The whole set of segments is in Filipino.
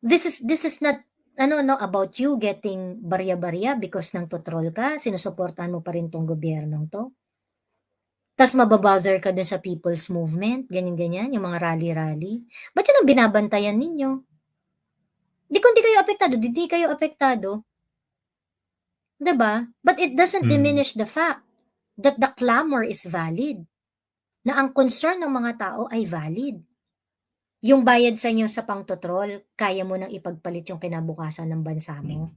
This is not ano 'no, about you getting barya-barya because nangto-troll ka, sinusuportahan mo pa rin 'tong gobyernong 'to. Tas maba-bother ka dun sa people's movement, ganyan-ganyan, yung mga rally-rally. Ba't yun ang binabantayan ninyo? 'Di kung 'di kayo apektado, 'di 'di kayo apektado, 'di ba? But it doesn't Hmm. diminish the fact that the clamor is valid, na ang concern ng mga tao ay valid. Yung bayad sa inyo sa pangto-troll, kaya mo nang ipagpalit yung kinabukasan ng bansa mo.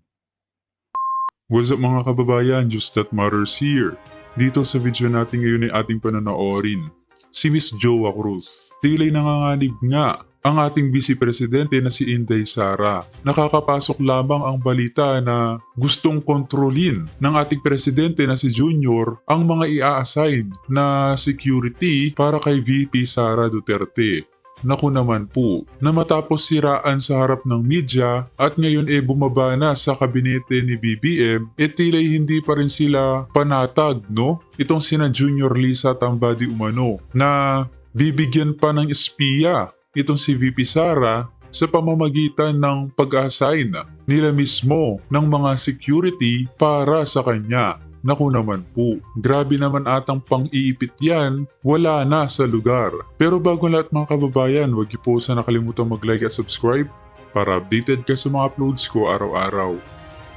What's up mga kababayan, Just That Matters here. Dito sa video natin ngayon ay ating panonoorin si Miss Joa Cruz. Tila'y nanganganib nga ang ating Vice Presidente na si Inday Sara. Nakakapasok lamang ang balita na gustong kontrolin ng ating Presidente na si Junior ang mga i-assign na security para kay VP Sara Duterte. Naku naman po, na matapos siraan sa harap ng media at ngayon bumaba na sa kabinete ni BBM, tila'y hindi pa rin sila panatag, no? Itong sina Junior Lisa Tambadi umano na bibigyan pa ng espiya itong si VP Sara sa pamamagitan ng pag-assign nila mismo ng mga security para sa kanya. Naku naman po, grabe naman atang pang-iipit yan, wala na sa lugar. Pero bago lahat mga kababayan, huwag niyo po sana nakalimutan mag-like at subscribe para updated ka sa mga uploads ko araw-araw.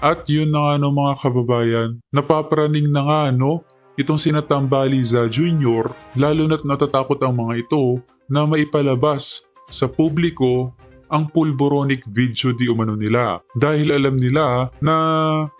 At yun na nga no mga kababayan, napapraning na nga no, itong sinatambali za Junior, lalo na't natatakot ang mga ito na maipalabas sa publiko ang pulboronic video di umano nila. Dahil alam nila na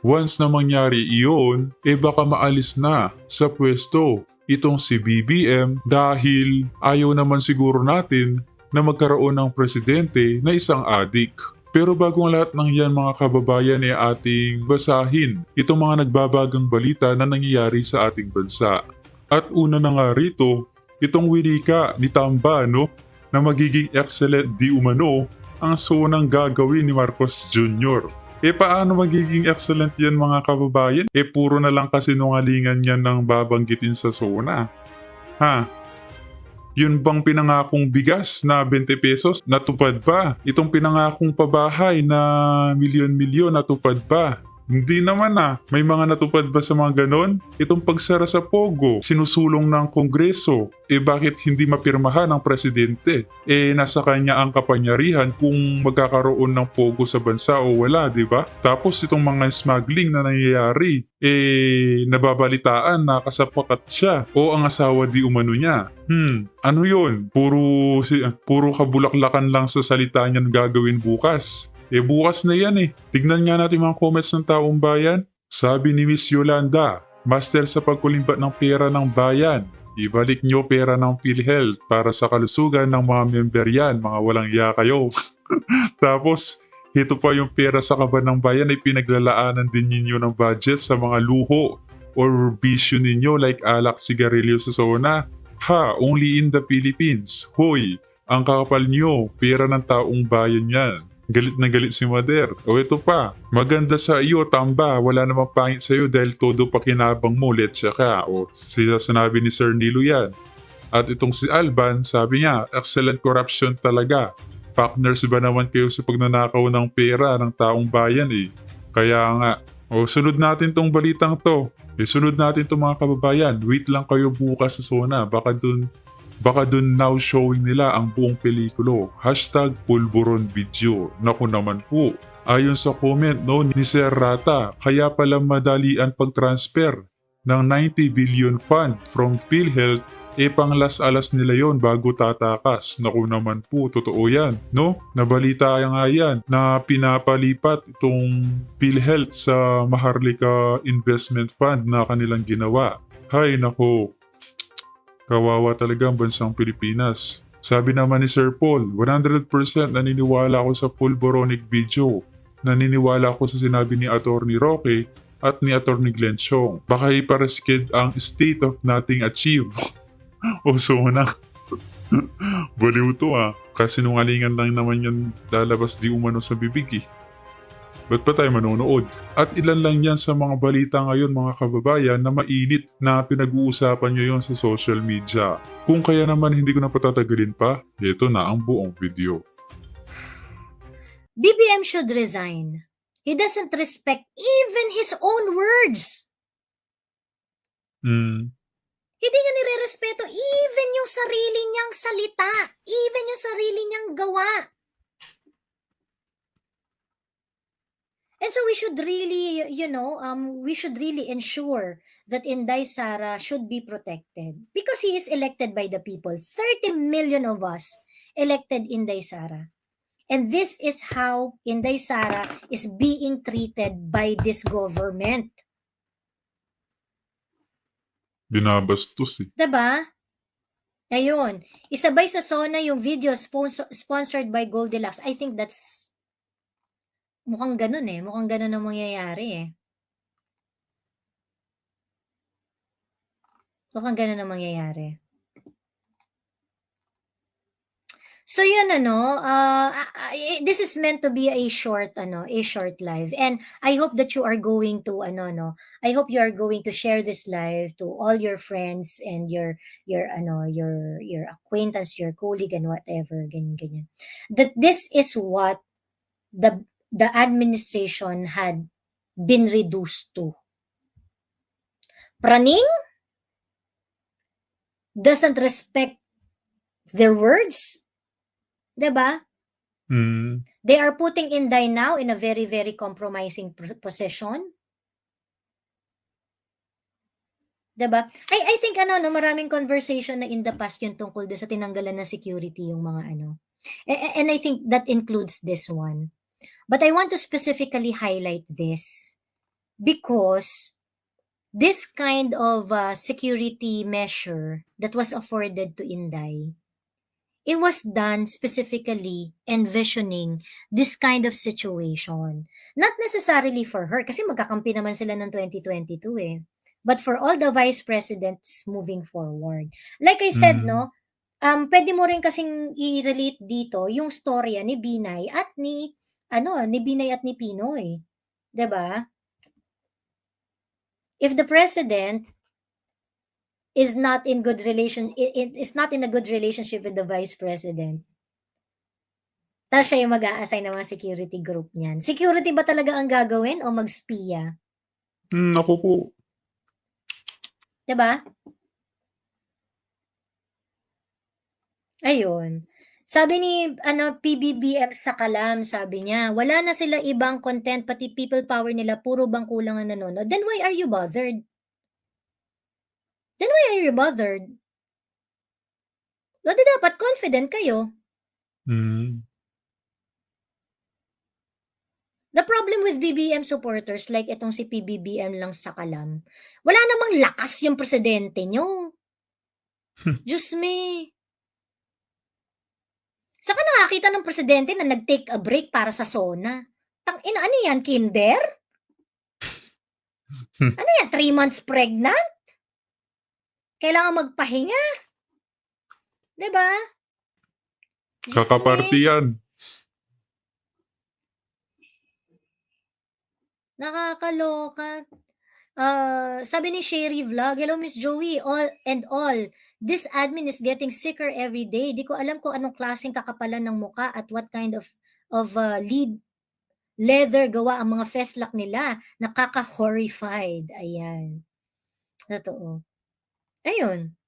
once na mangyari iyon, baka maalis na sa pwesto itong si BBM dahil ayaw naman siguro natin na magkaroon ng presidente na isang adik. Pero bago ang lahat ng yan mga kababayan ating basahin itong mga nagbabagang balita na nangyayari sa ating bansa. At una na nga rito, itong winika ni Tamba no, na magiging excellent di umano ang sonang gagawin ni Marcos Jr. Paano magiging excellent yan mga kababayan? Puro na lang kasi nungalingan yan ng babanggitin sa sona. Ha? Yun bang pinangakong bigas na 20 pesos natupad ba? Itong pinangakong pabahay na milyon-milyon natupad ba? Hindi naman May mga natupad ba sa mga ganon? Itong pagsara sa Pogo, sinusulong ng Kongreso. Bakit hindi mapirmahan ng Presidente? Nasa kanya ang kapangyarihan kung magkakaroon ng Pogo sa bansa o wala, di ba? Tapos itong mga smuggling na nangyayari, nababalitaan na kasapakat siya o ang asawa di umano niya. Ano yun? Puro kabulaklakan lang sa salita niyan gagawin bukas. Bukas na yan Tignan nga natin mga comments ng taong bayan. Sabi ni Miss Yolanda, master sa pagkulimbat ng pera ng bayan. Ibalik nyo pera ng PhilHealth para sa kalusugan ng mga member yan, mga walang iya kayo. Tapos, ito pa yung pera sa kaban ng bayan ay pinaglalaanan din ninyo ng budget sa mga luho or bisyo ninyo like alak, sigarilyo sa zona. Only in the Philippines. Hoy, ang kakapal nyo, pera ng taong bayan yan. Galit na galit si Mader. Ito pa, maganda sa iyo, Tamba. Wala namang pangit sa iyo dahil todo pakinabang mo, letsa ka. Sinabi ni Sir Nilo yan. At itong si Alban, sabi niya, excellent corruption talaga. Partners ba naman kayo sa pagnanakaw ng pera ng taong bayan Kaya nga, sunod natin tong balitang to. Sunod natin tong mga kababayan. Wait lang kayo bukas sa zona. Baka dun now showing nila ang buong pelikulo. #Pulburon video. Naku naman po. Ayon sa comment ni Sir Rata, kaya pala madalian pag-transfer ng 90 billion fund from PhilHealth panglas-alas nila yon bago tatakas. Naku naman po, totoo yan, no? Nabalita nga yan na pinapalipat itong PhilHealth sa Maharlika Investment Fund na kanilang ginawa. Hay nako. Kawawa talaga ang bansang Pilipinas. Sabi naman ni Sir Paul, 100% naniniwala ako sa pulboronic video. Naniniwala ako sa sinabi ni Atty. Roque at ni Atty. Glenn Chong. Baka iparaskid ang state of nothing achieved. Sona. Baliw to Kasi nungalingan lang naman yan lalabas di umano sa bibig Ba't pa tayo manonood? At ilan lang yan sa mga balita ngayon mga kababayan na mainit na pinag-uusapan nyo yon sa social media. Kung kaya naman hindi ko na patatagalin pa, ito na ang buong video. BBM should resign. He doesn't respect even his own words. Hindi niya nire-respeto even yung sarili niyang salita, even yung sarili niyang gawa. And so we should really, we should really ensure that Inday Sara should be protected because he is elected by the people. 30 million of us elected Inday Sara. And this is how Inday Sara is being treated by this government. Binabastos eh. Diba? Ayun. Isabay sa SONA yung video sponsored by Goldilocks. I think that's mukhang ganun eh. Mukhang ganun ang mangyayari eh. Mukhang ganun ang mangyayari. So yun this is meant to be a short live, and I hope that you are going to I hope you are going to share this live to all your friends and your acquaintance, your colleague and whatever ganyan. That this is what the administration had been reduced to. Praning doesn't respect their words. Diba? They are putting Inday now in a very, very compromising position. Diba? I think maraming conversation na in the past yung tungkol doon sa tinanggalan ng security yung mga And I think that includes this one. But I want to specifically highlight this because this kind of security measure that was afforded to Inday, it was done specifically envisioning this kind of situation. Not necessarily for her, kasi magkakampi naman sila ng 2022 eh. But for all the vice presidents moving forward. Like I said, pwede mo rin kasing i-relate dito yung storya ni Binay at ni Binay at ni Pinoy. 'Di ba? If the president is not in good relation, is not in a good relationship with the vice president, tapos siya yung mag-a-assign ng mga security group niyan. Security ba talaga ang gagawin o mag-spiya? Naku po. Diba? Ayun. Sabi ni PBBM sa Kalam, sabi niya, wala na sila ibang content, pati people power nila, puro bang kulang ang nanonood. Then why are you bothered? O di dapat confident kayo. The problem with BBM supporters, like itong si PBBM lang sa Kalam, wala namang lakas yung presidente nyo. Diyos me. Saka nakakita ng presidente na nag-take a break para sa SONA. Tangina, ano yan, kinder? Ano yan, 3 months pregnant? Kailangan magpahinga? Diba? Kakaparty yan. Nakakaloka. Sabi ni Sherry Vlog, hello Miss Joey, all, this admin is getting sicker every day. Di ko alam kung anong klaseng kakapalan ng muka at what kind of leather gawa ang mga festlock nila. Nakaka-horrified. Ayan. Totoo. Ayun.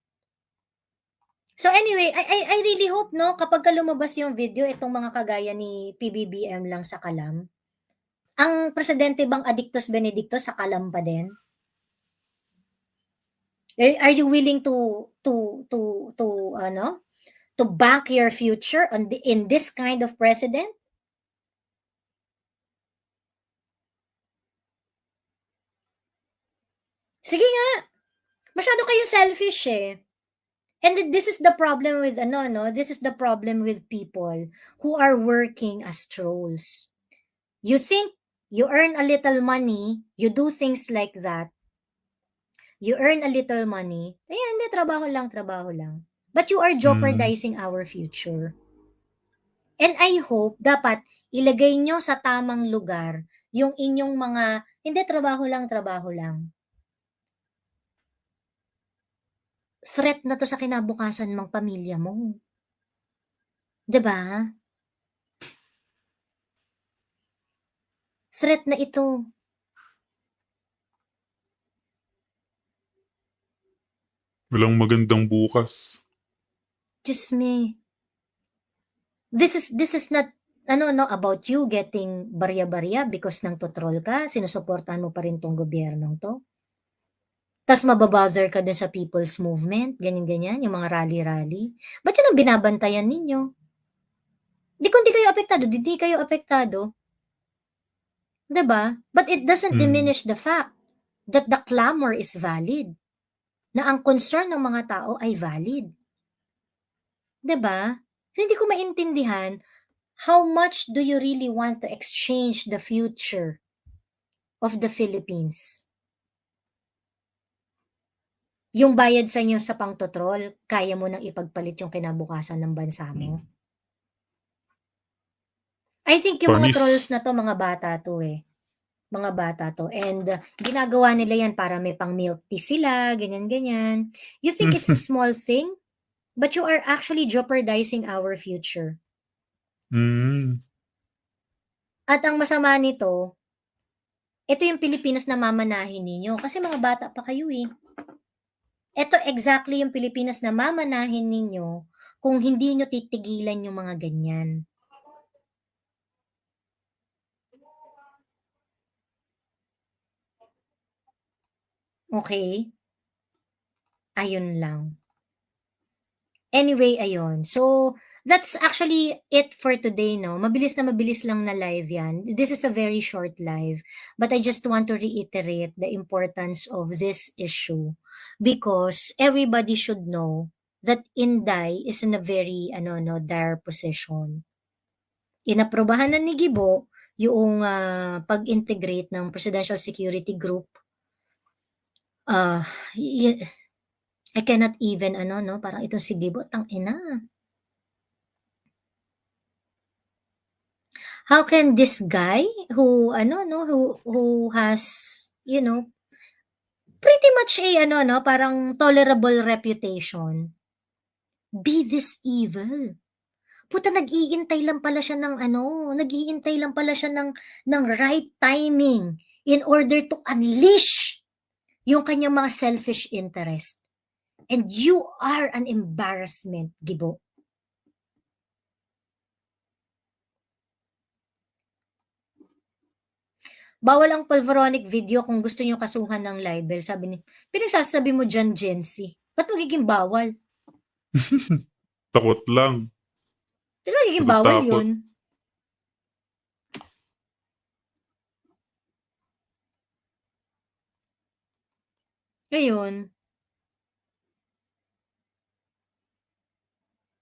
So anyway, I really hope kapag lumabas yung video itong mga kagaya ni PBBM lang sa Kalam, ang presidente bang Adictus Benedictus sa Kalam pa din? Are you willing to bank your future in this kind of president? Sige nga. Masyado kayo selfish eh. And this is the problem with this is the problem with people who are working as trolls. You think you earn a little money, you do things like that. You earn a little money. Hindi, trabaho lang. But you are jeopardizing our future. And I hope dapat ilagay nyo sa tamang lugar yung inyong mga, hindi, trabaho lang. Threat na to sa kinabukasan ng pamilya mo. 'Di ba? Threat na ito. Walang magandang bukas. Diyos me. This is not about you getting barya-barya because ng totrol ka, sinusuportahan mo pa rin 'tong gobyernong 'to. Tas maba-bother ka dun sa people's movement, ganyan-ganyan, yung mga rally-rally. Ba't yun ang binabantayan ninyo? Kung di kayo apektado, di kayo apektado. 'Di ba? But it doesn't diminish the fact that the clamor is valid, na ang concern ng mga tao ay valid. 'Di ba? So, hindi ko maintindihan, how much do you really want to exchange the future of the Philippines? Yung bayad sa inyo sa pangtotrol, kaya mo nang ipagpalit yung kinabukasan ng bansa mo? I think yung mga trolls Panis. na 'to, mga bata 'to, eh. Mga bata 'to and ginagawa nila yan para may pang-milk tea sila, ganyan-ganyan. You think it's a small thing, but you are actually jeopardizing our future. Hmm. At ang masama nito, ito yung Pilipinas na mamanahin ninyo kasi mga bata pa kayo, eh. Ito exactly yung Pilipinas na mamanahin ninyo kung hindi niyo titigilan yung mga ganyan. Okey? Ayun lang. Anyway, ayun. So, that's actually it for today 'no. Mabilis na mabilis lang na live 'yan. This is a very short live, but I just want to reiterate the importance of this issue because everybody should know that Inday is in a very dire position. Inaprubahan na ni Gibo yung, pag-integrate ng Presidential Security Group. Ah, y I cannot even 'no, parang itong si Gibo tang-ina. How can this guy who who has, you know, pretty much a parang tolerable reputation, be this evil? Puta nag-iintay lang pala siya ng nag-iintay lang pala siya ng right timing in order to unleash yung kanyang mga selfish interest. And you are an embarrassment, Gibo. Bawal ang pulveronic video kung gusto niyo kasuhan ng libel, sabi ni pinagsasabi mo diyan, Gen Z. Ba't magiging bawal? Takot lang. 'Di ba magiging Puro bawal takot. 'yun? Ayun,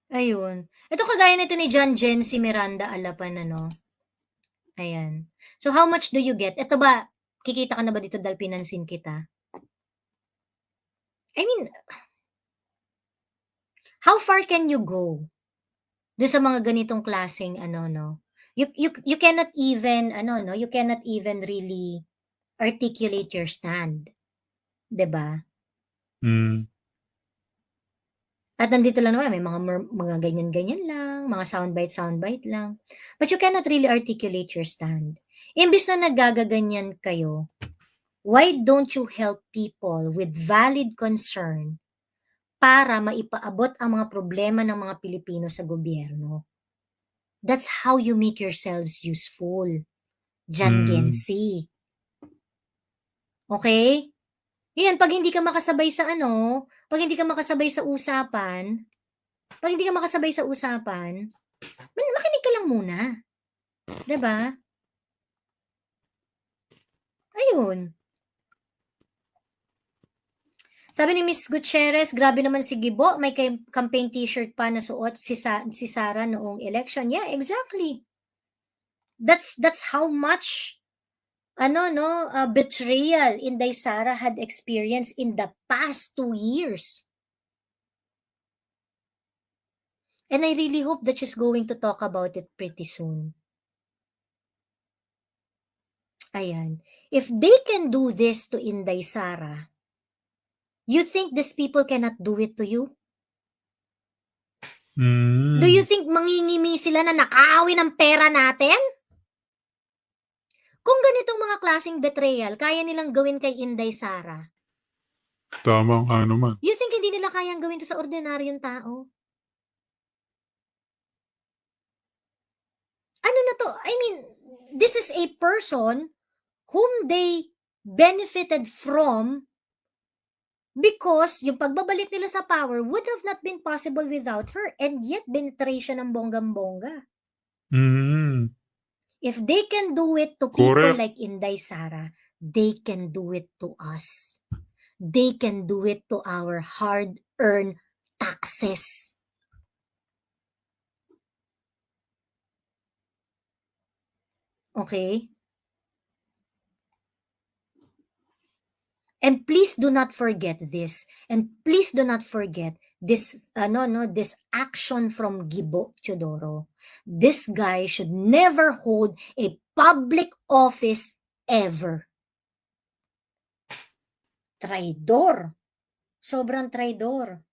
ayun. Ito kagaya nito ni John Gen si Miranda Alapan ayan. So how much do you get? Ito ba, kikita ka na ba dito dahil pinansin kita? I mean, how far can you go dun sa mga ganitong klaseng you cannot even you cannot even really articulate your stand, 'di ba? Hmm. At nandito lang naman may mga ganyan-ganyan lang, mga soundbite lang. But you cannot really articulate your stand. Imbes na naggagaganyan kayo, why don't you help people with valid concern para maipaabot ang mga problema ng mga Pilipino sa gobyerno? That's how you make yourselves useful, Jan Hmm. Gensi. Okay? Yan, 'pag hindi ka makasabay sa 'pag hindi ka makasabay sa usapan 'pag hindi ka makasabay sa usapan, makinig ka lang muna, 'di ba? Ayun. Sabi ni Miss Gutierrez, "Grabe naman si Gibo, may campaign t-shirt pa na suot si Sara noong election." Yeah, exactly. That's how much betrayal Inday Sara had experienced in the past 2 years. And I really hope that she's going to talk about it pretty soon. Ayan. If they can do this to Inday Sara, you think these people cannot do it to you? Do you Hmm. think mangingimi sila na nakaawi ng pera natin? Kung ganitong mga klaseng betrayal, kaya nilang gawin kay Inday Sara, Tama nga naman. you think hindi nila kayang gawin to sa ordinaryong tao? Ano na to? I mean, this is a person whom they benefited from because yung pagbabalik nila sa power would have not been possible without her, and yet binitray siya ng bonggang-bongga. Mm, If they can do it to people correct. like Inday Sara, they can do it to us. They can do it to our hard-earned taxes. Okay? And please do not forget this. And please do not forget this this action from Gibo Teodoro. This guy should never hold a public office ever. Traidor. Sobrang traidor.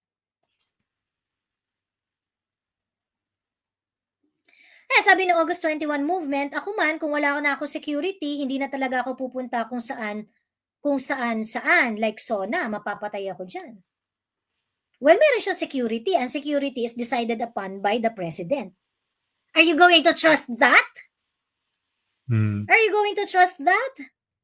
Sabi ng August 21 movement, ako man, kung wala na ako security, hindi na talaga ako pupunta kung saan. Like SONA, mapapatay ako dyan. Well, meron siya security, and security is decided upon by the president. Are you going to trust that? Mm. Are you going to trust that?